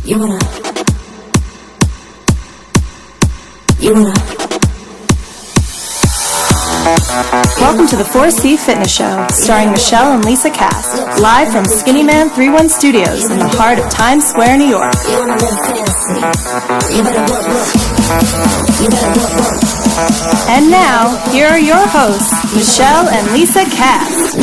Welcome to the 4C Fitness Show, starring Michelle and Lisa Cass, live from Skinny Man 31 Studios in the heart of Times Square, New York. And now, here are your hosts, Michelle and Lisa Cass.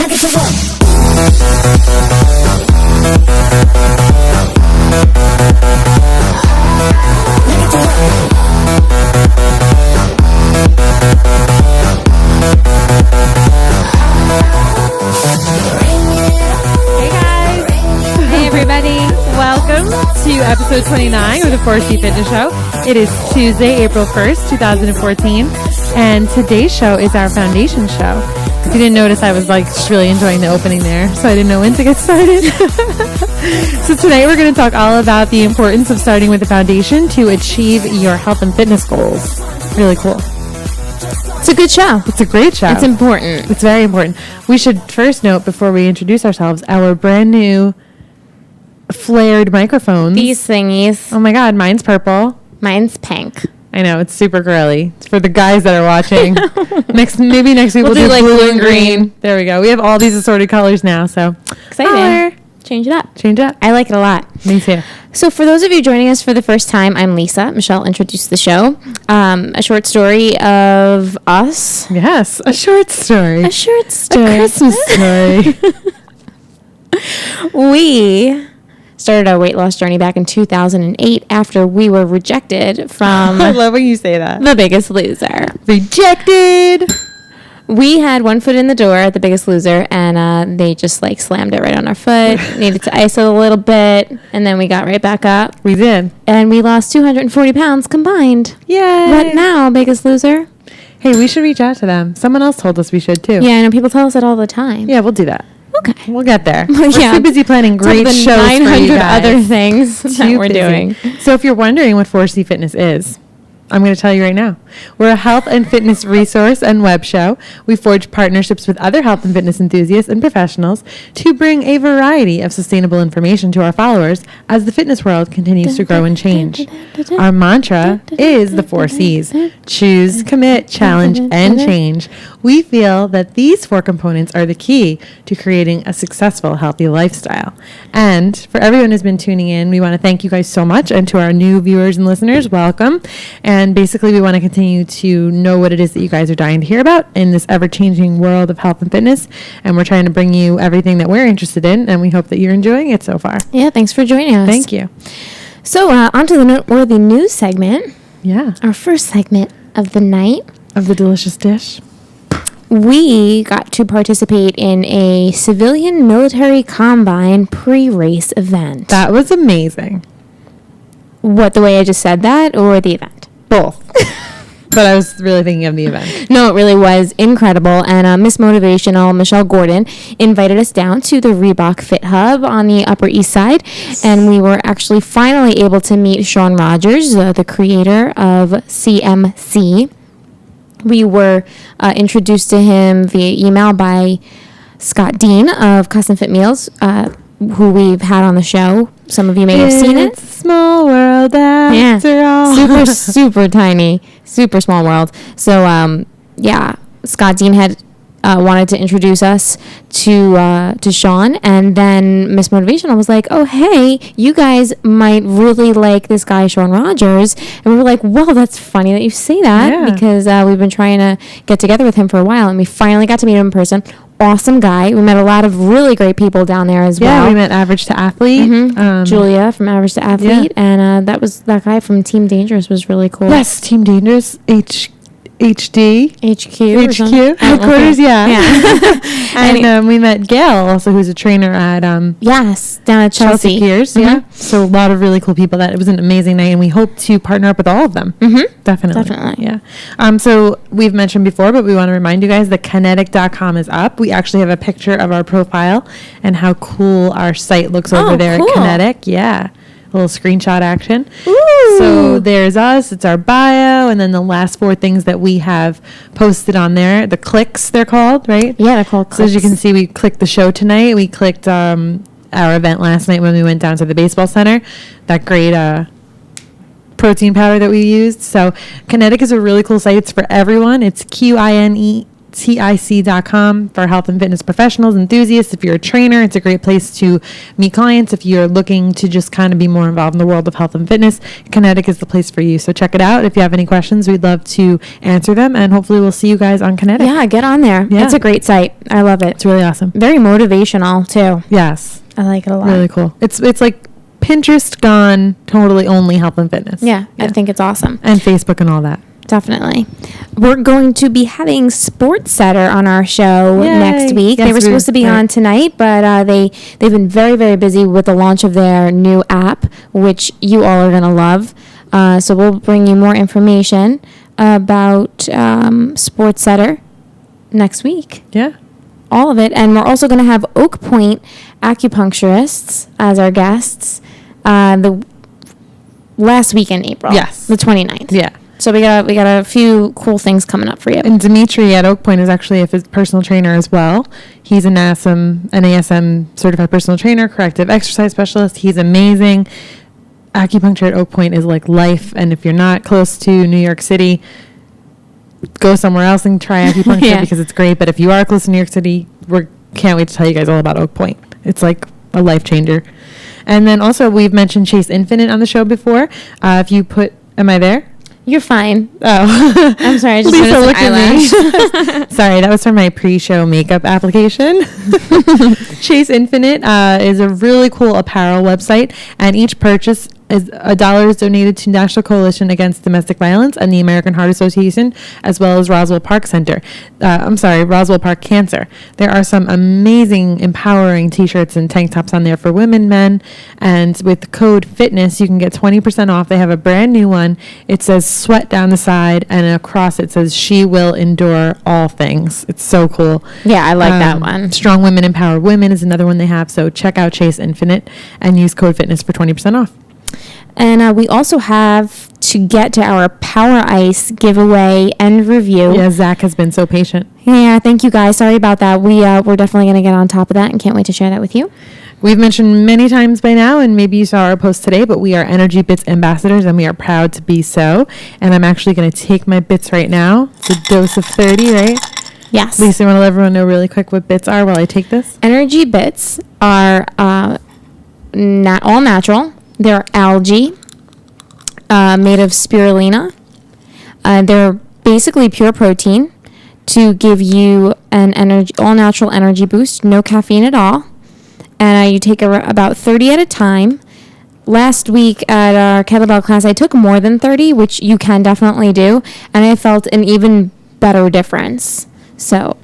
Welcome to episode 29 of the 4C Fitness Show. It is Tuesday, April 1st, 2014, and today's show is our foundation show. If you didn't notice, I was just really enjoying the opening there, so I didn't know when to get started. So today we're going to talk all about the importance of starting with the foundation to achieve your health and fitness goals. Really cool. It's a good show. It's a great show. It's important. It's very important. We should first note, before we introduce ourselves, our brand new flared microphones. These thingies. Oh my god, mine's purple. Mine's pink. I know, it's super girly. It's for the guys that are watching. Maybe next week we'll do blue and green. There we go. We have all these assorted colors now, so exciting. Change it up. Change it up. I like it a lot. Me too. So for those of you joining us for the first time, I'm Lisa. Michelle introduced the show. A short story of us. Yes, a short story. A short story. A Christmas story. We started our weight loss journey back in 2008 after we were rejected from I love when you say that. The Biggest Loser. Rejected. We had one foot in the door at The Biggest Loser, and they just slammed it right on our foot. Needed to ice it a little bit, and then we got right back up. We did. And we lost 240 pounds combined. Yay. What now, Biggest Loser? Hey, we should reach out to them. Someone else told us we should too. Yeah, I know people tell us that all the time. Yeah, we'll do that. Okay. We'll get there. We're too busy planning great shows for you 900 guys. other things that we're doing. So if you're wondering what 4C Fitness is, I'm going to tell you right now. We're a health and fitness resource and web show. We forge partnerships with other health and fitness enthusiasts and professionals to bring a variety of sustainable information to our followers as the fitness world continues to grow and change. Our mantra is the 4 C's: choose, commit, challenge, and change. We feel that these 4 components are the key to creating a successful, healthy lifestyle. And for everyone who's been tuning in, we want to thank you guys so much. And to our new viewers and listeners, welcome. And basically, we want to continue to know what it is that you guys are dying to hear about in this ever-changing world of health and fitness. And we're trying to bring you everything that we're interested in, and we hope that you're enjoying it so far. Yeah, thanks for joining us. Thank you. So, on to the noteworthy news segment. Yeah. Our first segment of the night. Of the delicious dish. We got to participate in a civilian military combine pre-race event. That was amazing. What, the way I just said that, or the event? Both. But I was really thinking of the event. No, it really was incredible. And Miss Motivational, Michelle Gordon, invited us down to the Reebok Fit Hub on the Upper East Side. And we were actually finally able to meet Sean Rogers, the creator of CMC. We were introduced to him via email by Scott Dean of Custom Fit Meals, who we've had on the show. Some of you may have seen it. It's a small world after all. Super, super tiny, super small world. So, Scott Dean had wanted to introduce us to Sean, and then Miss Motivational was like, "Oh, hey, you guys might really like this guy, Sean Rogers." And we were like, "Well, that's funny that you say that because we've been trying to get together with him for a while, and we finally got to meet him in person." Awesome guy. We met a lot of really great people down there as well. Yeah, we met Average to Athlete. Mm-hmm. Julia from Average to Athlete. Yeah. And that guy from Team Dangerous was really cool. Yes, Team Dangerous, HQ headquarters. Yeah. And we met Gail also, who's a trainer at down at Chelsea Piers. Yeah, so a lot of really cool people. It was an amazing night, and we hope to partner up with all of them. Definitely. Yeah. So we've mentioned before, but we want to remind you guys that kinetic.com is up. We actually have a picture of our profile and how cool our site looks over there at Kinetic. Yeah. A little screenshot action. Ooh. So there's us. It's our bio. And then the last 4 things that we have posted on there. The clicks, they're called, right? Yeah, they're called clicks. So as you can see, we clicked the show tonight. We clicked our event last night when we went down to the baseball center. That great protein powder that we used. So Kinetic is a really cool site. It's for everyone. It's QINETIC.com for health and fitness professionals, enthusiasts. If you're a trainer, it's a great place to meet clients. If you're looking to just kind of be more involved in the world of health and fitness, Kinetic is the place for you. So check it out. If you have any questions, we'd love to answer them, and hopefully we'll see you guys on Kinetic. Yeah, get on there. Yeah. It's a great site. I love it. It's really awesome. Very motivational too. Yes. I like it a lot. Really cool. It's like Pinterest gone totally only health and fitness. Yeah, I think it's awesome. And Facebook and all that. Definitely. We're going to be having Sports Setter on our show Yay. next week. Yes, they were supposed to be right. on tonight, but they've been very, very busy with the launch of their new app, which you all are going to love. So we'll bring you more information about Sports Setter next week. Yeah. All of it. And we're also going to have Oak Point acupuncturists as our guests the last week in April. Yes. The 29th. Yeah. So we got a few cool things coming up for you. And Dimitri at Oak Point is actually a personal trainer as well. He's an ASM certified personal trainer, corrective exercise specialist. He's amazing. Acupuncture at Oak Point is like life. And if you're not close to New York City, go somewhere else and try acupuncture because it's great. But if you are close to New York City, we can't wait to tell you guys all about Oak Point. It's like a life changer. And then also we've mentioned Chase Infinite on the show before. Am I there? You're fine. Oh. I'm sorry. I just Lisa, noticed look an eyelash. at me. Sorry, that was for my pre-show makeup application. Chase Infinite is a really cool apparel website, and each purchase is $1 is donated to National Coalition Against Domestic Violence and the American Heart Association, as well as Roswell Park Roswell Park Cancer. There are some amazing, empowering t-shirts and tank tops on there for women, men, and with code FITNESS, you can get 20% off. They have a brand new one. It says sweat down the side, and across it says she will endure all things. It's so cool. Yeah, I like that one. Strong Women Empower Women is another one they have. So check out Chase Infinite and use code FITNESS for 20% off. And we also have to get to our Power Ice giveaway and review. Yeah, Zach has been so patient. Yeah, thank you guys. Sorry about that. We're definitely going to get on top of that and can't wait to share that with you. We've mentioned many times by now, and maybe you saw our post today, but we are Energy Bits ambassadors, and we are proud to be so. And I'm actually going to take my bits right now. It's a dose of 30, right? Yes. Lisa, you want to let everyone know really quick what bits are while I take this? Energy Bits are all natural. They're algae made of spirulina. They're basically pure protein to give you an all natural energy boost, no caffeine at all. And you take about 30 at a time. Last week at our kettlebell class, I took more than 30, which you can definitely do. And I felt an even better difference. So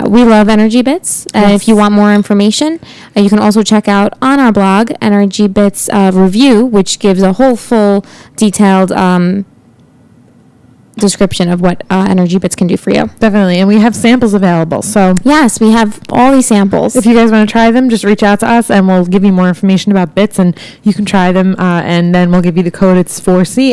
we love Energy Bits. Yes. If you want more information, you can also check out on our blog Energy Bits review, which gives a whole full detailed description of what Energy Bits can do for you. Definitely. And we have samples available. So yes, we have all these samples. if you guys want to try them, just reach out to us and we'll give you more information about bits, and you can try them, and then we'll give you the code. It's 4C,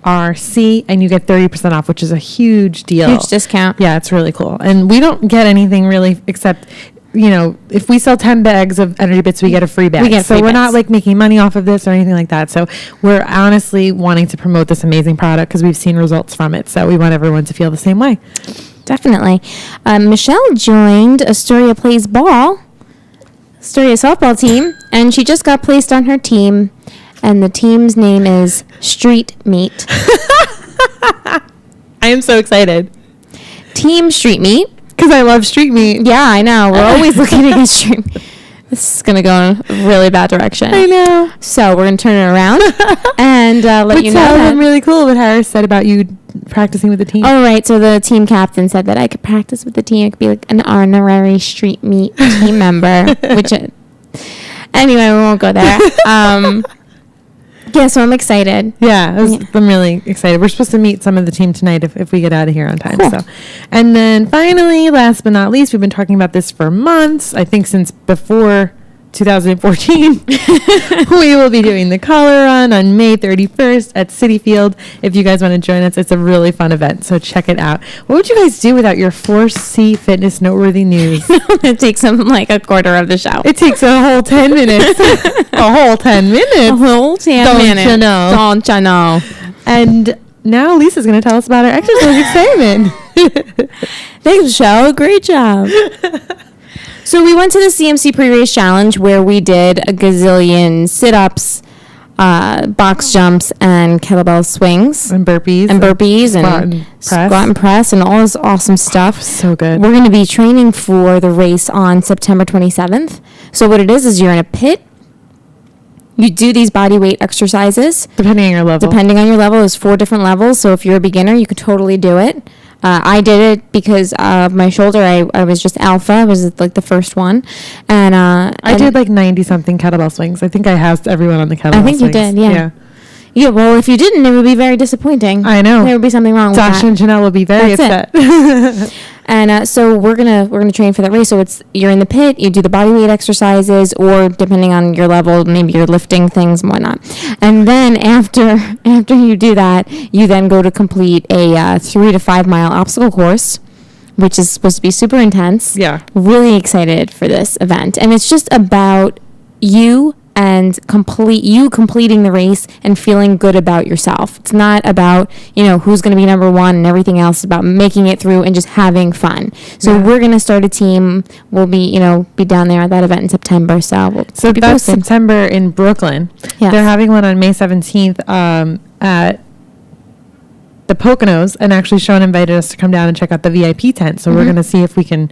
FOURC, and you get 30% off, which is a huge deal. Huge discount. Yeah, it's really cool. And we don't get anything really except, if we sell 10 bags of Energy Bits, we get a free bag. We get so free we're bits. not like making money off of this or anything like that. So we're honestly wanting to promote this amazing product because we've seen results from it. So we want everyone to feel the same way. Definitely. Michelle joined Astoria Plays Ball, Astoria softball team, and she just got placed on her team, and the team's name is Street Meat. I am so excited Team Street Meat. because I love street meat. Yeah, I know. We're always looking to get street meat. This is going to go in a really bad direction. I know. So we're going to turn it around and let you know Tell that. them really cool what Harris said about you practicing with the team. Oh, right. So the team captain said that I could practice with the team. I could be like an honorary street meat team member, anyway, we won't go there. Yeah, so I'm excited. Yeah, I'm really excited. We're supposed to meet some of the team tonight if we get out of here on time. Cool. So, and then finally, last but not least, we've been talking about this for months. I think since before 2014. We will be doing the color run on May 31st at Citi Field. If you guys want to join us, it's a really fun event, so check it out. What would you guys do without your 4C Fitness noteworthy news? It takes them like a quarter of the show. It takes a whole 10 minutes. A whole 10 minutes. A whole 10 Don't minutes. you know? Don't you know? And now Lisa's going to tell us about her exercise excitement. Thanks, Michelle. Great job. So we went to the CMC pre-race challenge where we did a gazillion sit-ups, box jumps, and kettlebell swings. And burpees. And squat and press and all this awesome stuff. So good. We're going to be training for the race on September 27th. So what it is you're in a pit. You do these body weight exercises. Depending on your level. There's 4 different levels. So if you're a beginner, you could totally do it. I did it because of my shoulder. I was just alpha. I was like the first one. And I did like 90-something kettlebell swings. I think I housed everyone on the kettlebell swings. I think you did, yeah. Yeah, well, if you didn't, it would be very disappointing. I know. There would be something wrong with that. Dasha and Janelle will be very upset. And so we're gonna train for that race. So you're in the pit, you do the body weight exercises, or depending on your level, maybe you're lifting things and whatnot. And then after you do that, you then go to complete a 3 to 5 mile obstacle course, which is supposed to be super intense. Yeah. Really excited for this event, and it's just about you and completing the race and feeling good about yourself. It's not about, who's going to be number one and everything else. It's about making it through and just having fun. So we're going to start a team. We'll be down there at that event in September. So that's September in Brooklyn. Yes. They're having one on May 17th at the Poconos, and actually Sean invited us to come down and check out the VIP tent. So we're going to see if we can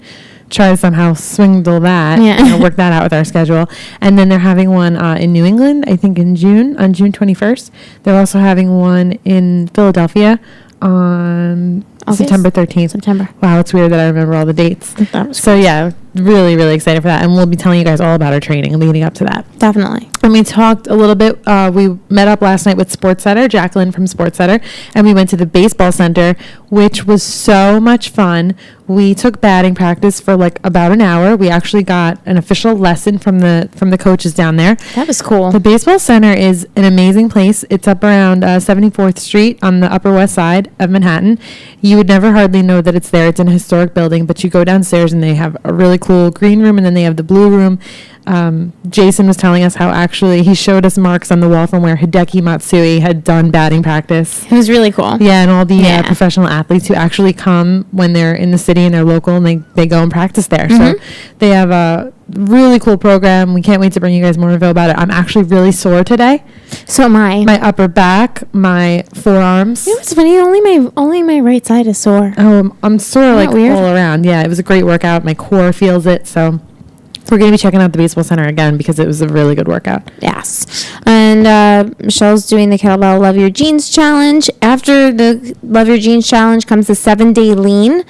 try to somehow swindle that, work that out with our schedule. And then they're having one in New England, I think on June 21st. They're also having one in Philadelphia on September 13th. Wow, it's weird that I remember all the dates. So yeah, really, really excited for that. And we'll be telling you guys all about our training leading up to that. Definitely. And we talked a little bit, we met up last night with Sports Center, Jacqueline from Sports Center, and we went to the baseball center, which was so much fun. We took batting practice for like about an hour. We actually got an official lesson from the coaches down there. That was cool. The baseball center is an amazing place. It's up around 74th Street on the Upper West Side of Manhattan. You would never hardly know that it's there. It's in a historic building, but you go downstairs and they have a really cool green room, and then they have the blue room. Jason was telling us how actually he showed us marks on the wall from where Hideki Matsui had done batting practice. It was really cool. Yeah, and all the professional athletes who actually come when they're in the city and they're local, and they go and practice there. So they have a really cool program. We can't wait to bring you guys more info about it. I'm actually really sore today. So am I. My upper back, my forearms. You know what's funny? Only my right side is sore. Oh, I'm sore like weird? all around. Yeah, it was a great workout. My core feels it. So we're going to be checking out the baseball center again because it was a really good workout. Yes. And Michelle's doing the Kettlebell Love Your Jeans Challenge. After the Love Your Jeans Challenge comes the 7-day lean.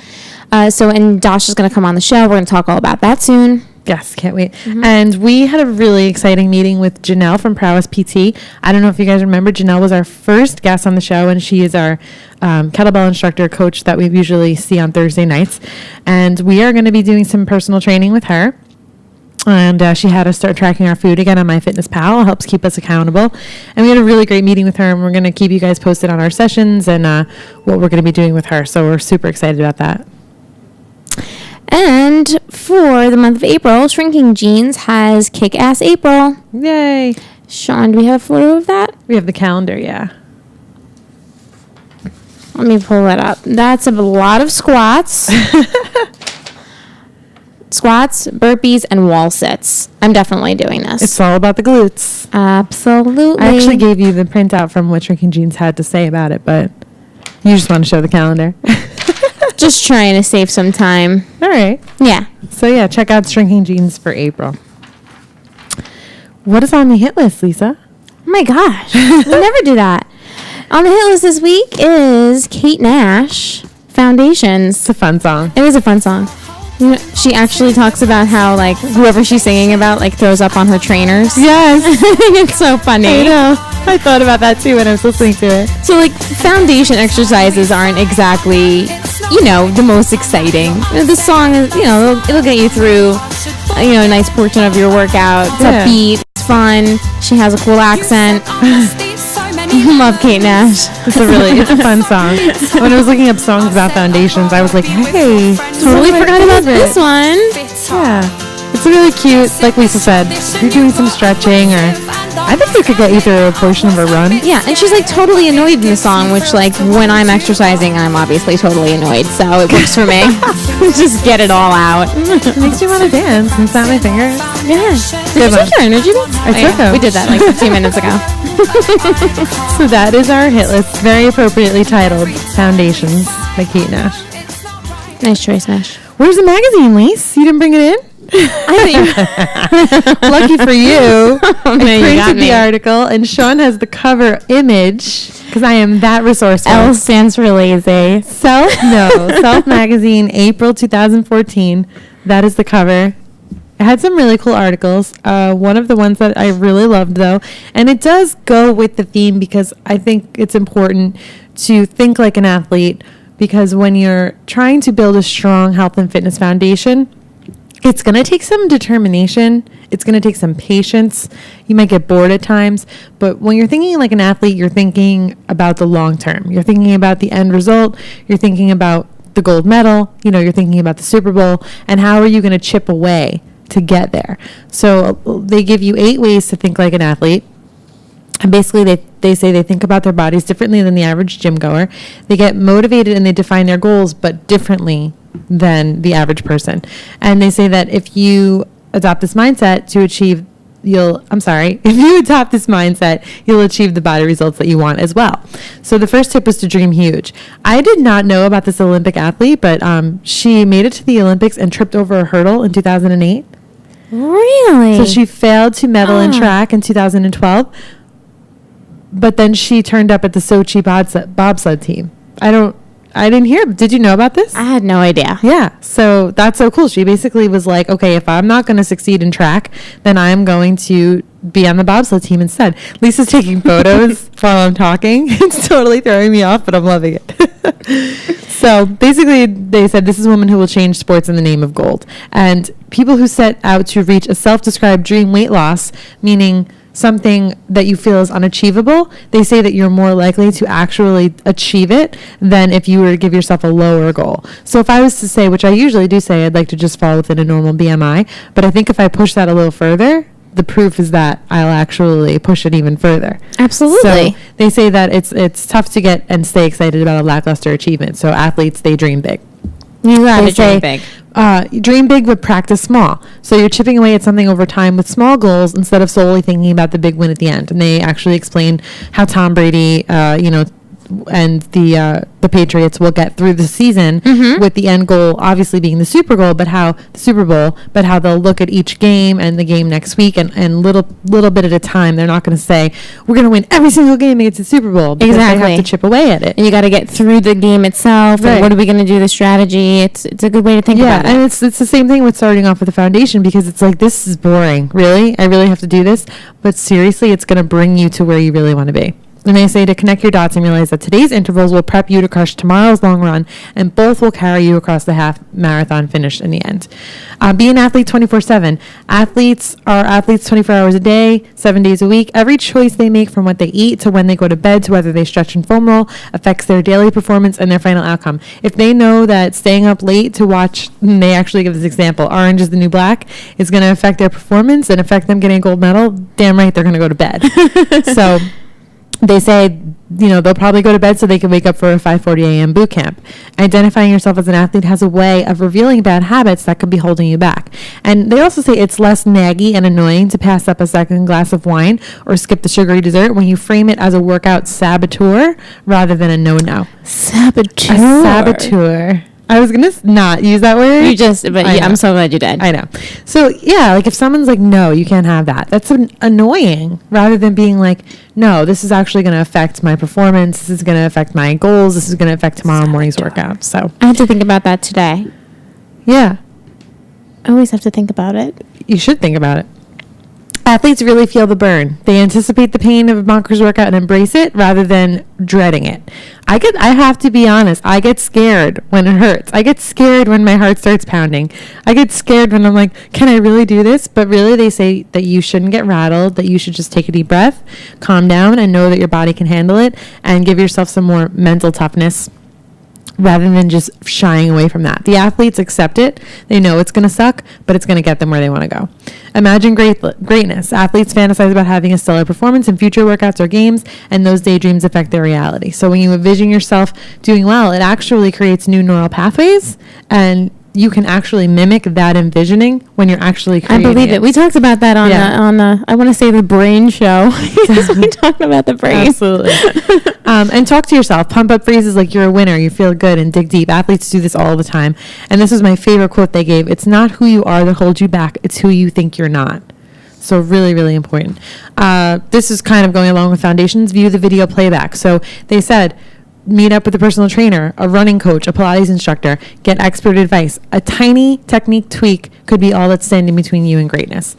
And Dasha's going to come on the show. We're going to talk all about that soon. Yes, can't wait. And we had a really exciting meeting with Janelle from Prowess PT. I don't know if you guys remember, Janelle was our first guest on the show, and she is our kettlebell instructor coach that we usually see on Thursday nights. And we are going to be doing some personal training with her. And she had us start tracking our food again on MyFitnessPal. It helps keep us accountable. And we had a really great meeting with her, and we're going to keep you guys posted on our sessions and what we're going to be doing with her. So we're super excited about that. And for the month of April, Shrinking Jeans has Kick-Ass April. Yay. Sean, do we have a photo of that? We have the calendar, yeah. Let me pull that up. That's a lot of squats. Squats, burpees, and wall sits. I'm definitely doing this. It's all about the glutes. Absolutely. I actually gave you the printout from what Shrinking Jeans had to say about it, but you just want to show the calendar. Just trying to save some time. All right. Yeah. So, yeah, check out Shrinking Jeans for April. What is on the hit list, Lisa? Oh, my gosh. We never do that. On the hit list this week is Kate Nash, Foundations. It's a fun song. It is a fun song. You know, she actually talks about how, like, whoever she's singing about, like, throws up on her trainers. Yes. I think it's so funny. I know. I thought about that, too, when I was listening to it. So, like, foundation exercises aren't exactly the most exciting. The song is, it'll get you through, a nice portion of your workout. It's upbeat, it's fun. She has a cool accent. Love Kate Nash. It's a fun song. When I was looking up songs about foundations, I was like, hey, totally forgot about this one. Yeah. It's really cute. Like Lisa said, if you're doing some stretching, or I think it could get you through a portion of a run. Yeah, and she's like totally annoyed in the song, which like when I'm exercising, I'm obviously totally annoyed, so it works for me. Just get it all out. It makes you want to dance and snap my fingers. Yeah. Did you take your energy balls? I took them. We did that like 15 minutes ago. So that is our hit list, very appropriately titled Foundations by Kate Nash. Nice choice, Nash. Where's the magazine, Lise? You didn't bring it in? Lucky for you. I printed the article, and Sean has the cover image because I am that resourceful. L stands for lazy. Self Magazine, April 2014. That is the cover. It had some really cool articles. One of the ones that I really loved, though, and it does go with the theme because I think it's important to think like an athlete, because when you're trying to build a strong health and fitness foundation, it's going to take some determination. It's going to take some patience. You might get bored at times. But when you're thinking like an athlete, you're thinking about the long term. You're thinking about the end result. You're thinking about the gold medal. You're thinking about the Super Bowl. And how are you going to chip away to get there? So they give you 8 ways to think like an athlete. And basically, they say they think about their bodies differently than the average gym goer. They get motivated and they define their goals, but differently than the average person. And they say that if you adopt this mindset to achieve, if you adopt this mindset, you'll achieve the body results that you want as well. So the first tip was to dream huge. I did not know about this Olympic athlete, but she made it to the Olympics and tripped over a hurdle in 2008. Really? So she failed to medal in track in 2012. But then she turned up at the Sochi bobsled team. I didn't hear. Did you know about this? I had no idea. Yeah. So that's so cool. She basically was like, okay, if I'm not going to succeed in track, then I'm going to be on the bobsled team instead. Lisa's taking photos while I'm talking. It's totally throwing me off, but I'm loving it. So basically, they said this is a woman who will change sports in the name of gold. And people who set out to reach a self-described dream weight loss, meaning something that you feel is unachievable, they say that you're more likely to actually achieve it than if you were to give yourself a lower goal. So if I was to say, which I usually do say, I'd like to just fall within a normal BMI, but I think if I push that a little further, the proof is that I'll actually push it even further. Absolutely. So they say that it's tough to get and stay excited about a lackluster achievement. So athletes, they dream big. You gotta dream big. Dream big, but practice small. So you're chipping away at something over time with small goals instead of solely thinking about the big win at the end. And they actually explain how Tom Brady, and the Patriots will get through the season with the end goal obviously being the Super Bowl, but how they'll look at each game and the game next week and little bit at a time. They're not going to say we're going to win every single game against the Super Bowl, because they have to chip away at it. And you got to get through the game itself. Right. And what are we going to do? The strategy. It's a good way to think about it. Yeah, and it's the same thing with starting off with a foundation, because it's like, this is boring. Really, I really have to do this, but seriously, it's going to bring you to where you really want to be. And they say to connect your dots and realize that today's intervals will prep you to crush tomorrow's long run, and both will carry you across the half marathon finish in the end. Be an athlete 24/7. Athletes are athletes 24 hours a day, 7 days a week. Every choice they make, from what they eat to when they go to bed to whether they stretch and foam roll, affects their daily performance and their final outcome. If they know that staying up late to watch, they actually give this example, Orange is the New Black, is going to affect their performance and affect them getting a gold medal, damn right they're going to go to bed. So they say, they'll probably go to bed so they can wake up for a 5:40 a.m. boot camp. Identifying yourself as an athlete has a way of revealing bad habits that could be holding you back. And they also say it's less naggy and annoying to pass up a second glass of wine or skip the sugary dessert when you frame it as a workout saboteur rather than a no-no. Saboteur. A saboteur. I was going to not use that word. I'm so glad you did. I know. So, yeah, like if someone's like, no, you can't have that, that's annoying, rather than being like, no, this is actually going to affect my performance. This is going to affect my goals. This is going to affect tomorrow morning's workout. So I had to think about that today. Yeah. I always have to think about it. You should think about it. Athletes really feel the burn. They anticipate the pain of a bonkers workout and embrace it rather than dreading it. I have to be honest, I get scared when it hurts. I get scared when my heart starts pounding. I get scared when I'm like, can I really do this? But really they say that you shouldn't get rattled, that you should just take a deep breath, calm down, and know that your body can handle it, and give yourself some more mental toughness rather than just shying away from that. The athletes accept it. They know it's going to suck, but it's going to get them where they want to go. Imagine greatness. Athletes fantasize about having a stellar performance in future workouts or games, and those daydreams affect their reality. So when you envision yourself doing well, it actually creates new neural pathways, and you can actually mimic that envisioning when you're actually creating I believe it. We talked about that on I want to say the brain show. We talked about the brain. Absolutely. And talk to yourself. Pump up phrases like you're a winner, you feel good, and dig deep. Athletes do this all the time. And this was my favorite quote they gave. It's not who you are that holds you back. It's who you think you're not. So really, really important. This is kind of going along with foundations. View the video playback. So they said, meet up with a personal trainer, a running coach, a Pilates instructor, get expert advice. A tiny technique tweak could be all that's standing between you and greatness.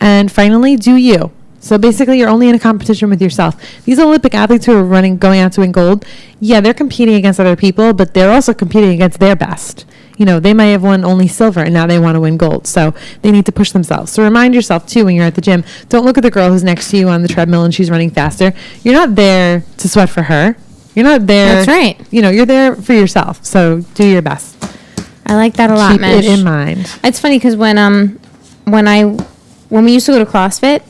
And finally, do you. So basically, you're only in a competition with yourself. These Olympic athletes who are going out to win gold, yeah, they're competing against other people, but they're also competing against their best. You know, they might have won only silver and now they want to win gold. So they need to push themselves. So remind yourself, too, when you're at the gym, don't look at the girl who's next to you on the treadmill and she's running faster. You're not there to sweat for her. You're not there. That's right. You know, you're there for yourself. So do your best. I like that a lot, Keep Mish. it in mind. It's funny because when we used to go to CrossFit,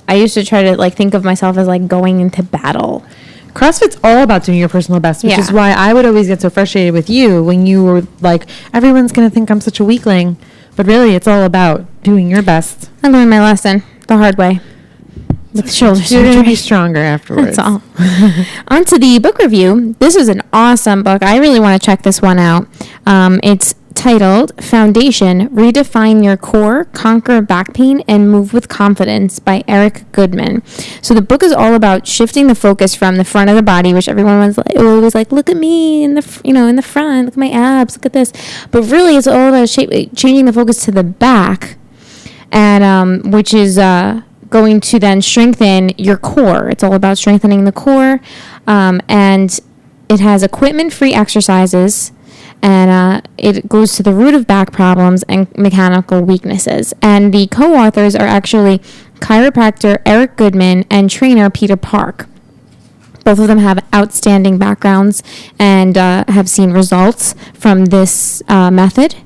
I used to try to think of myself as going into battle. CrossFit's all about doing your personal best, which Yeah. is why I would always get so frustrated with you when you were like, everyone's going to think I'm such a weakling. But really, it's all about doing your best. I learned my lesson the hard way. With shoulder You're going to surgery. be stronger afterwards. That's all. On to the book review. This is an awesome book. I really want to check this one out. It's titled Foundation, Redefine Your Core, Conquer Back Pain, and Move with Confidence by Eric Goodman. So the book is all about shifting the focus from the front of the body, which everyone was always like, look at me in the in the front, look at my abs, look at this. But really, it's all about changing the focus to the back, and which is going to then strengthen your core. It's all about strengthening the core, and it has equipment-free exercises. And it goes to the root of back problems and mechanical weaknesses. And the co-authors are actually chiropractor Eric Goodman and trainer Peter Park. Both of them have outstanding backgrounds and have seen results from this method.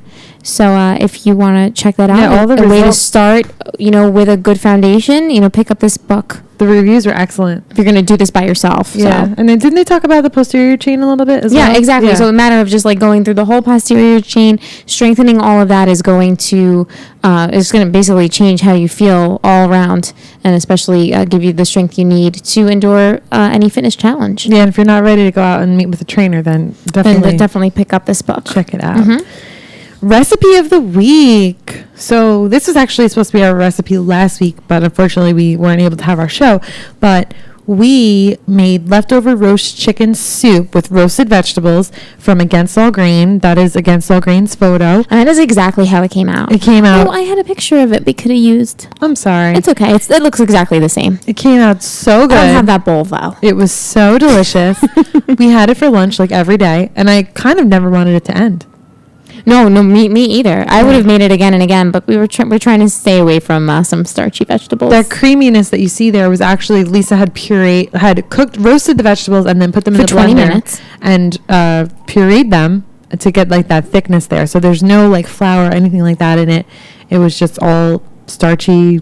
So if you want to check that out, a way to start, with a good foundation, pick up this book. The reviews are excellent. If you're going to do this by yourself. Yeah. So. And then didn't they talk about the posterior chain a little bit as well? Yeah, exactly. Yeah. So a matter of just going through the whole posterior chain, strengthening all of that is going to basically change how you feel all around, and especially give you the strength you need to endure any fitness challenge. Yeah, and if you're not ready to go out and meet with a trainer, then definitely pick up this book. Check it out. Mm-hmm. Recipe of the week. So this was actually supposed to be our recipe last week, but unfortunately we weren't able to have our show. But we made leftover roast chicken soup with roasted vegetables from Against All Grain. That is Against All Grain's photo. And that is exactly how it came out. It came out. Oh, I had a picture of it we could have used. I'm sorry. It's okay. It looks exactly the same. It came out so good. I don't have that bowl, though. It was so delicious. We had it for lunch every day, and I kind of never wanted it to end. No, me either. I would have made it again and again, but we're trying to stay away from some starchy vegetables. That creaminess that you see there was actually Lisa had roasted the vegetables and then put them in the 20 blender minutes. and pureed them to get that thickness there. So there's no flour or anything like that in it. It was just all starchy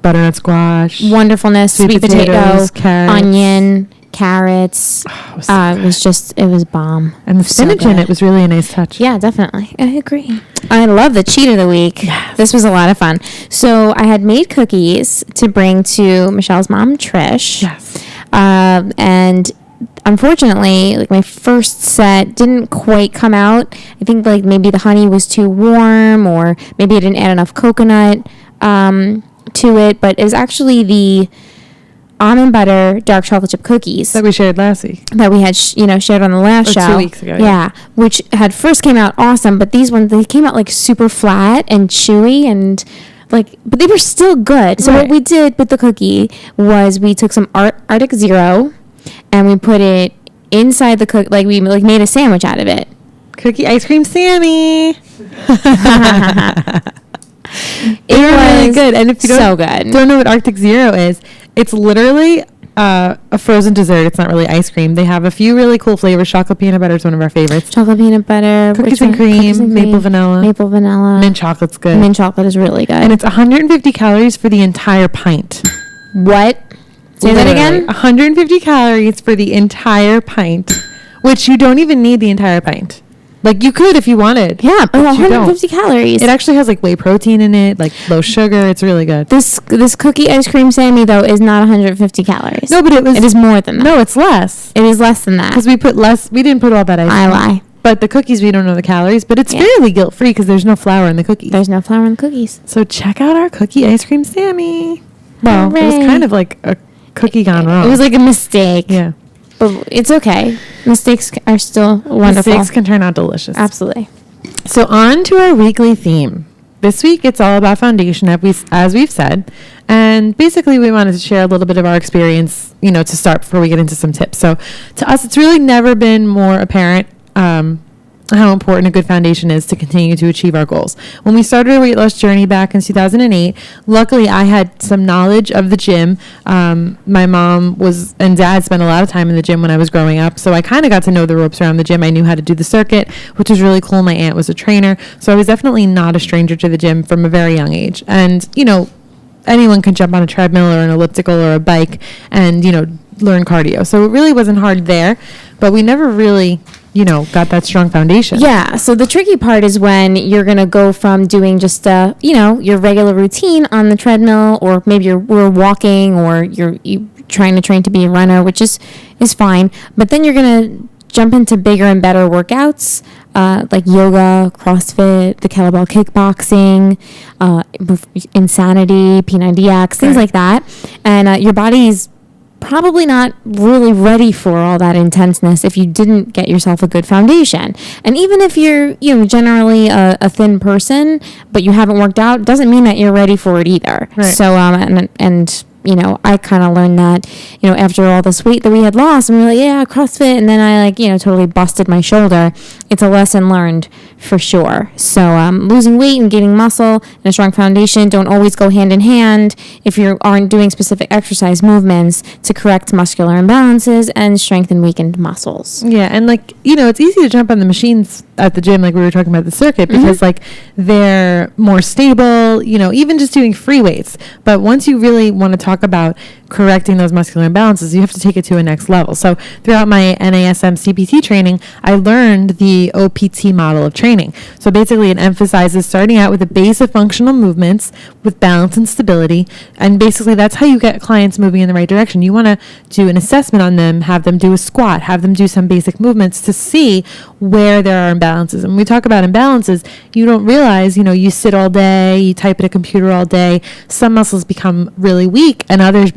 butternut squash, wonderfulness, sweet potatoes, potato, carrots. onion, carrots. It was bomb. And the spinach in it was really a nice touch. Yeah, definitely. I agree. I love the cheat of the week. Yes. This was a lot of fun. So I had made cookies to bring to Michelle's mom, Trish. Yes. And unfortunately, my first set didn't quite come out. I think maybe the honey was too warm, or maybe I didn't add enough coconut to it. But it was actually the almond butter dark chocolate chip cookies that we shared last week, that we had shared on the last show 2 weeks ago. Yeah, which had first came out awesome, but these ones, they came out super flat and chewy, and but they were still good. So what we did with the cookie was we took some Arctic Zero and we put it inside the cookie, we made a sandwich out of it. Cookie ice cream Sammy. It was really good. And if you don't know what Arctic Zero is, it's literally a frozen dessert. It's not really ice cream. They have a few really cool flavors. Chocolate peanut butter is one of our favorites. Chocolate peanut butter. Cookies and cream. Maple vanilla. Mint chocolate's good. Mint chocolate is really good. And it's 150 calories for the entire pint. What? Say that again? 150 calories for the entire pint, which you don't even need the entire pint. You could if you wanted. Yeah, but 150 calories. It actually has whey protein in it, low sugar. It's really good. This cookie ice cream Sammy though is not 150 calories. No, but it is more than that. No, it's less. It is less than that. Because we put less. We didn't put all that ice cream. I lie. But the cookies, we don't know the calories. But it's fairly guilt free because there's no flour in the cookies. There's no flour in the cookies. So check out our cookie ice cream Sammy. Well, it was kind of like a cookie gone wrong. It was like a mistake. Yeah. But it's okay. Mistakes are still wonderful. Mistakes can turn out delicious. Absolutely. So on to our weekly theme. This week, it's all about foundation, as we've said. And basically, we wanted to share a little bit of our experience, to start before we get into some tips. So to us, it's really never been more apparent how important a good foundation is to continue to achieve our goals. When we started our weight loss journey back in 2008, luckily I had some knowledge of the gym. My mom and dad spent a lot of time in the gym when I was growing up, so I kind of got to know the ropes around the gym. I knew how to do the circuit, which was really cool. My aunt was a trainer, so I was definitely not a stranger to the gym from a very young age. And, anyone can jump on a treadmill or an elliptical or a bike and, learn cardio. So it really wasn't hard there, but we never really got that strong foundation. Yeah. So the tricky part is when you're going to go from doing just, your regular routine on the treadmill, or maybe we're walking, or you're trying to train to be a runner, which is fine. But then you're going to jump into bigger and better workouts, like yoga, CrossFit, the kettlebell kickboxing, Insanity, P90X, things like that. And your body's probably not really ready for all that intenseness if you didn't get yourself a good foundation. And even if you're, generally a thin person, but you haven't worked out, doesn't mean that you're ready for it either. Right. So, I kind of learned that, after all this weight that we had lost, and we were like, yeah, CrossFit. And then I totally busted my shoulder. It's a lesson learned for sure. So, losing weight and gaining muscle and a strong foundation don't always go hand in hand if you aren't doing specific exercise movements to correct muscular imbalances and strengthen weakened muscles. Yeah. And it's easy to jump on the machines at the gym, like we were talking about the circuit, because they're more stable, even just doing free weights. But once you really want to talk about correcting those muscular imbalances, you have to take it to a next level. So throughout my NASM CPT training, I learned the OPT model of training. So basically it emphasizes starting out with a base of functional movements with balance and stability. And basically that's how you get clients moving in the right direction. You want to do an assessment on them, have them do a squat, have them do some basic movements to see where there are imbalances. And when we talk about imbalances, you don't realize, you sit all day, you type at a computer all day, some muscles become really weak and others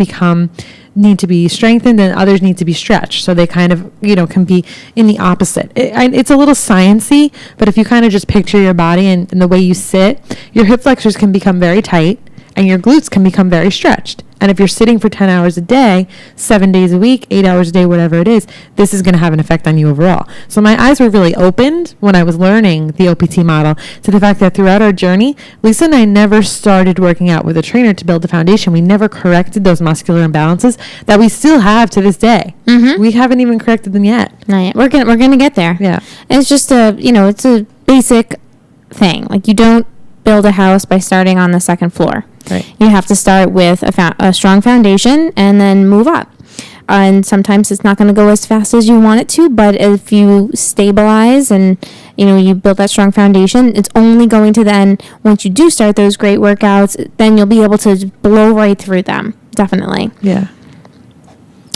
need to be strengthened and others need to be stretched. So they kind of, can be in the opposite. It's a little sciencey, but if you kind of just picture your body and the way you sit, your hip flexors can become very tight and your glutes can become very stretched. And if you're sitting for 10 hours a day, 7 days a week, 8 hours a day, whatever it is, this is going to have an effect on you overall. So my eyes were really opened when I was learning the OPT model to the fact that throughout our journey, Lisa and I never started working out with a trainer to build a foundation. We never corrected those muscular imbalances that we still have to this day. We haven't even corrected them yet. Not yet. We're gonna get there. Yeah. And it's just it's a basic thing. You don't build a house by starting on the second floor. Right. You have to start with a strong foundation and then move up. And sometimes it's not going to go as fast as you want it to, but if you stabilize and, you build that strong foundation, it's only going to then, once you do start those great workouts, then you'll be able to blow right through them. Definitely. Yeah.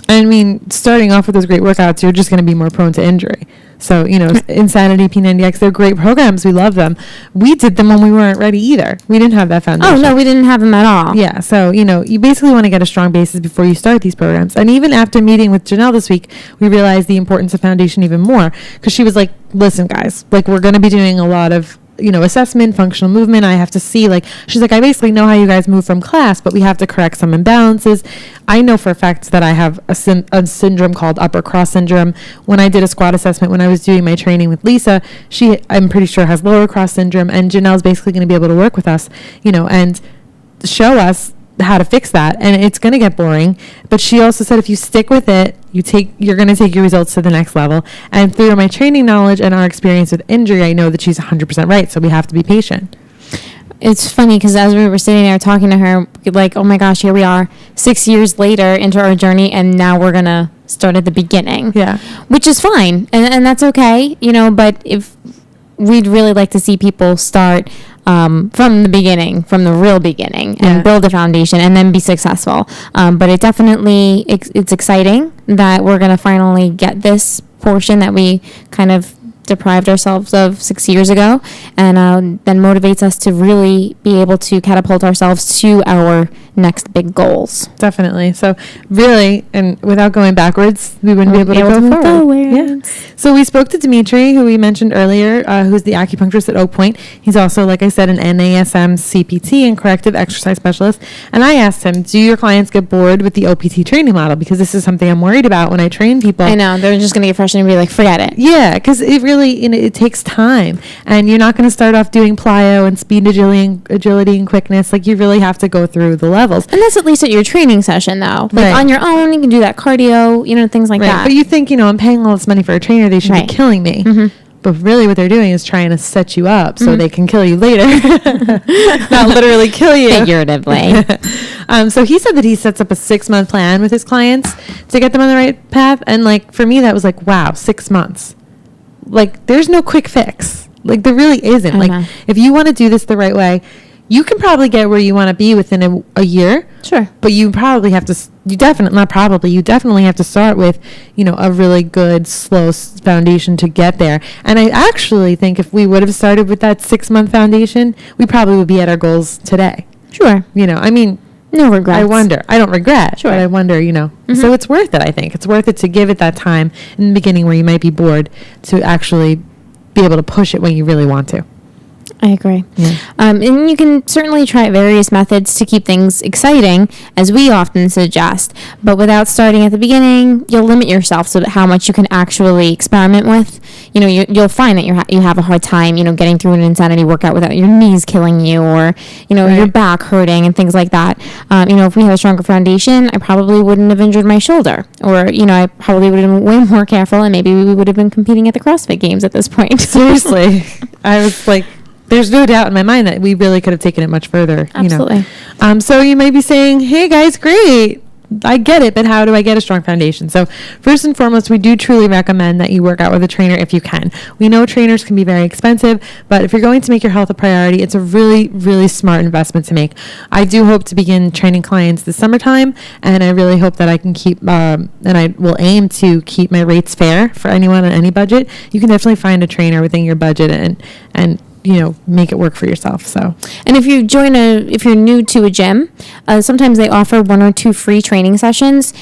I mean, starting off with those great workouts, you're just going to be more prone to injury. So, Insanity, P90X, they're great programs. We love them. We did them when we weren't ready either. We didn't have that foundation. Oh, no, we didn't have them at all. Yeah. So, you basically want to get a strong basis before you start these programs. And even after meeting with Janelle this week, we realized the importance of foundation even more because she was like, listen, guys, we're going to be doing a lot of assessment, functional movement. I have to see, like, she's like, I basically know how you guys move from class, but we have to correct some imbalances. I know for a fact that I have a syndrome called upper cross syndrome. When I did a squat assessment, when I was doing my training with Lisa, I'm pretty sure has lower cross syndrome, and Janelle's basically going to be able to work with us, and show us how to fix that. And it's going to get boring, but she also said if you stick with it, you're going to take your results to the next level. And through my training knowledge and our experience with injury, I know that she's 100% right, so we have to be patient. It's funny because as we were sitting there talking to her, like, oh my gosh, here we are 6 years later into our journey, and now we're going to start at the beginning. Yeah. Which is fine, and that's okay, but if we'd really like to see people start from the beginning, from the real beginning, and build a foundation and then be successful. But it definitely, it's exciting that we're going to finally get this portion that we kind of deprived ourselves of 6 years ago, and then motivates us to really be able to catapult ourselves to our next big goals. Definitely. So really, and without going backwards, we wouldn't be able to go forward. Yeah. So we spoke to Dimitri, who we mentioned earlier, who's the acupuncturist at Oak Point. He's also, like I said, an NASM CPT and corrective exercise specialist. And I asked him, do your clients get bored with the OPT training model? Because this is something I'm worried about when I train people. I know. They're just going to get frustrated and be like, forget it. Yeah, because it really, it takes time. And you're not going to start off doing plyo and speed, agility and quickness. Like, you really have to go through the levels. And that's at least at your training session, though. Like, on your own, you can do that cardio, things like that. But you think, I'm paying all this money for a trainer, they should be killing me. Mm-hmm. But really what they're doing is trying to set you up so they can kill you later. Not literally kill you. Figuratively. So he said that he sets up a 6-month plan with his clients to get them on the right path. And, like, for me, that was like, wow, 6 months. Like, there's no quick fix. Like, there really isn't. Like, if you want to do this the right way, you can probably get where you want to be within a year. Sure. But you probably have to, you definitely have to start with, a really good, slow foundation to get there. And I actually think if we would have started with that 6-month foundation, we probably would be at our goals today. Sure. No regrets. I don't regret, sure. But I wonder, so it's worth it, I think. It's worth it to give it that time in the beginning where you might be bored to actually be able to push it when you really want to. I agree. Yeah. And you can certainly try various methods to keep things exciting, as we often suggest. But without starting at the beginning, you'll limit yourself so that how much you can actually experiment with. You'll find that you have a hard time, getting through an insanity workout without your knees killing you or, your back hurting and things like that. If we had a stronger foundation, I probably wouldn't have injured my shoulder. Or, I probably would have been way more careful, and maybe we would have been competing at the CrossFit Games at this point. Seriously. I was like, there's no doubt in my mind that we really could have taken it much further. Absolutely. So you may be saying, hey guys, great. I get it, but how do I get a strong foundation? So first and foremost, we do truly recommend that you work out with a trainer if you can. We know trainers can be very expensive, but if you're going to make your health a priority, it's a really, really smart investment to make. I do hope to begin training clients this summertime, and I really hope that I can keep, and I will aim to keep my rates fair for anyone on any budget. You can definitely find a trainer within your budget and make it work for yourself. So, and if you're new to a gym, sometimes they offer 1 or 2 free training sessions.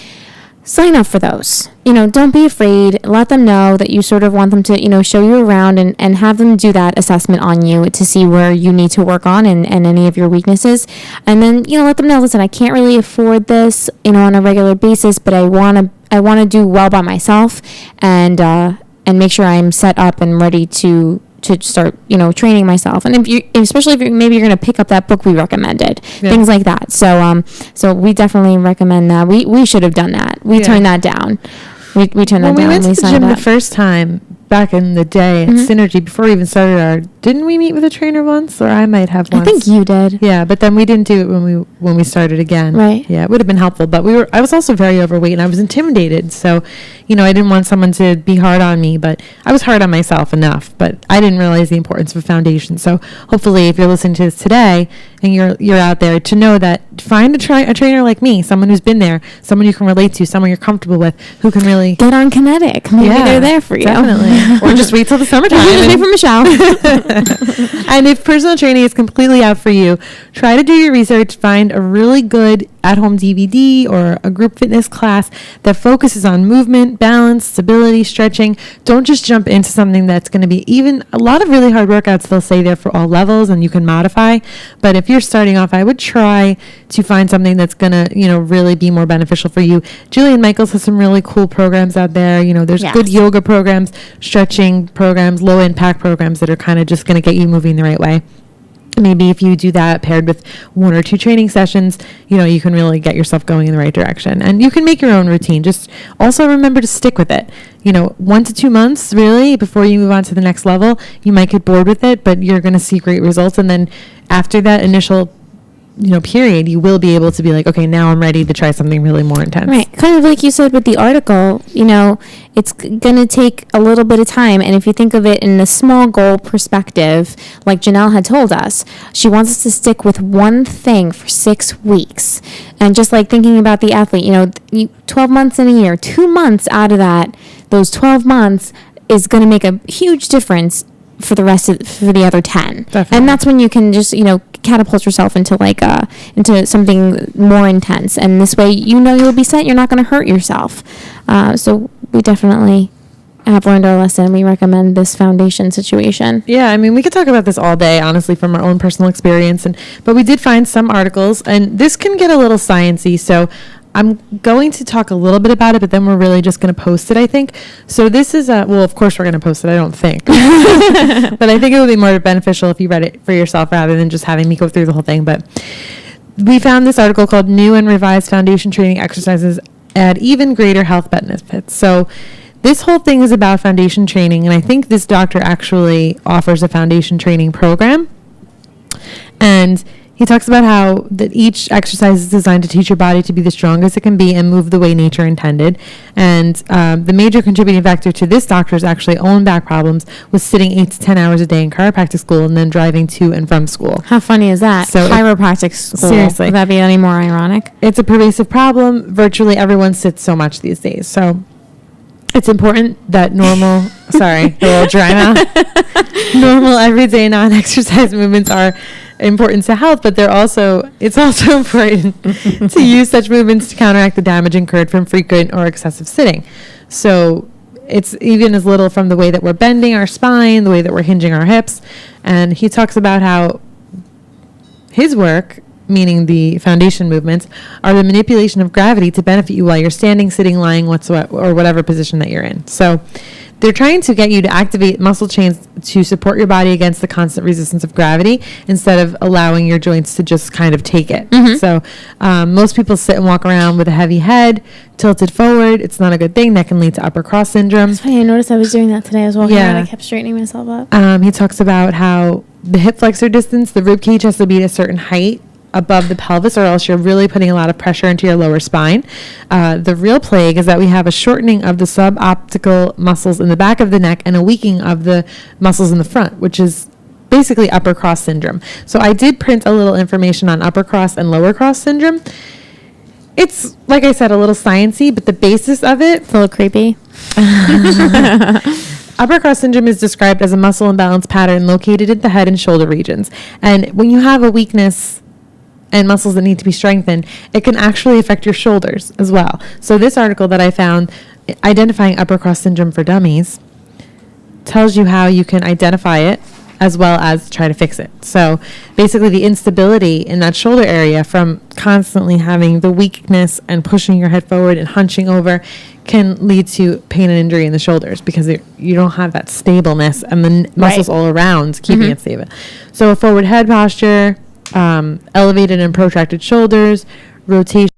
Sign up for those. Don't be afraid. Let them know that you sort of want them to, show you around and have them do that assessment on you to see where you need to work on and any of your weaknesses. And then, let them know, listen, I can't really afford this, on a regular basis, but I want to do well by myself and make sure I'm set up and ready to start, training myself. And especially if maybe you're going to pick up that book we recommended, things like that. So we definitely recommend that. We should have done that. We turned that down. We turned that down. When we went to the gym up. the first time back in the day at Synergy, before we even started didn't we meet with a trainer once? Or I might have once. I think you did. Yeah, but then we didn't do it when we started again. Right. Yeah, it would have been helpful. But I was also very overweight and I was intimidated. So, I didn't want someone to be hard on me, but I was hard on myself enough. But I didn't realize the importance of a foundation. So hopefully if you're listening to this today, and you're out there, to know that find a trainer like me, someone who's been there, someone you can relate to, someone you're comfortable with, who can really get on Kinetic. Maybe they're there for you. Definitely. Or just wait till the summertime. Just wait for Michelle. And if personal training is completely out for you, try to do your research, find a really good at-home DVD or a group fitness class that focuses on movement, balance, stability, stretching. Don't just jump into something that's going to be, even a lot of really hard workouts, they'll say they're for all levels and you can modify. But if you're starting off, I would try to find something that's going to, really be more beneficial for you. Jillian Michaels has some really cool programs out there. There's good yoga programs, stretching programs, low impact programs that are kind of just going to get you moving the right way. Maybe if you do that paired with 1 or 2 training sessions, you can really get yourself going in the right direction. And you can make your own routine. Just also remember to stick with it. 1 to 2 months, really, before you move on to the next level. You might get bored with it, but you're going to see great results. And then after that initial period, you will be able to be like, okay, now I'm ready to try something really more intense. Right. Kind of like you said with the article, it's going to take a little bit of time. And if you think of it in a small goal perspective, like Janelle had told us, she wants us to stick with one thing for 6 weeks. And just like thinking about the athlete, 12 months in a year, 2 months out of that, those 12 months is going to make a huge difference for the other 10. Definitely. And that's when you can just, catapult yourself into into something more intense. And this way, you'll be set. You're not going to hurt yourself. So we definitely have learned our lesson. We recommend this foundation situation. Yeah, I mean, we could talk about this all day, honestly, from our own personal experience. But we did find some articles, and this can get a little sciencey. So I'm going to talk a little bit about it, but then we're really just going to post it, I think. So this is of course we're going to post it, I don't think. But I think it would be more beneficial if you read it for yourself rather than just having me go through the whole thing. But we found this article called New and Revised Foundation Training Exercises Add Even Greater Health Benefits. So this whole thing is about foundation training, and I think this doctor actually offers a foundation training program. And he talks about how that each exercise is designed to teach your body to be the strongest it can be and move the way nature intended. And the major contributing factor to this doctor's actually own back problems was sitting 8 to 10 hours a day in chiropractic school and then driving to and from school. How funny is that? So chiropractic school. Seriously. Would that be any more ironic? It's a pervasive problem. Virtually everyone sits so much these days. So it's important that normal, sorry, a little dry mouth, normal everyday non-exercise movements are important to health, but it's also important to use such movements to counteract the damage incurred from frequent or excessive sitting. So it's even as little from the way that we're bending our spine, the way that we're hinging our hips. And he talks about how his work, meaning the foundation movements, are the manipulation of gravity to benefit you while you're standing, sitting, lying, or whatever position that you're in. So they're trying to get you to activate muscle chains to support your body against the constant resistance of gravity instead of allowing your joints to just kind of take it. Mm-hmm. So most people sit and walk around with a heavy head, tilted forward. It's not a good thing. That can lead to upper cross syndrome. It's funny. I noticed I was doing that today. I was walking around. I kept straightening myself up. He talks about how the hip flexor distance, the rib cage has to be at a certain height above the pelvis, or else you're really putting a lot of pressure into your lower spine. The real plague is that we have a shortening of the suboptical muscles in the back of the neck and a weakening of the muscles in the front, which is basically upper cross syndrome. So I did print a little information on upper cross and lower cross syndrome. It's, like I said, a little sciencey, but the basis of it... It's a little creepy. Upper cross syndrome is described as a muscle imbalance pattern located at the head and shoulder regions. And when you have a weakness and muscles that need to be strengthened, it can actually affect your shoulders as well. So this article that I found, Identifying Upper Cross Syndrome for Dummies, tells you how you can identify it as well as try to fix it. So basically the instability in that shoulder area from constantly having the weakness and pushing your head forward and hunching over can lead to pain and injury in the shoulders because you don't have that stableness and the muscles all around keeping it stable. So a forward head posture, elevated and protracted shoulders, rotation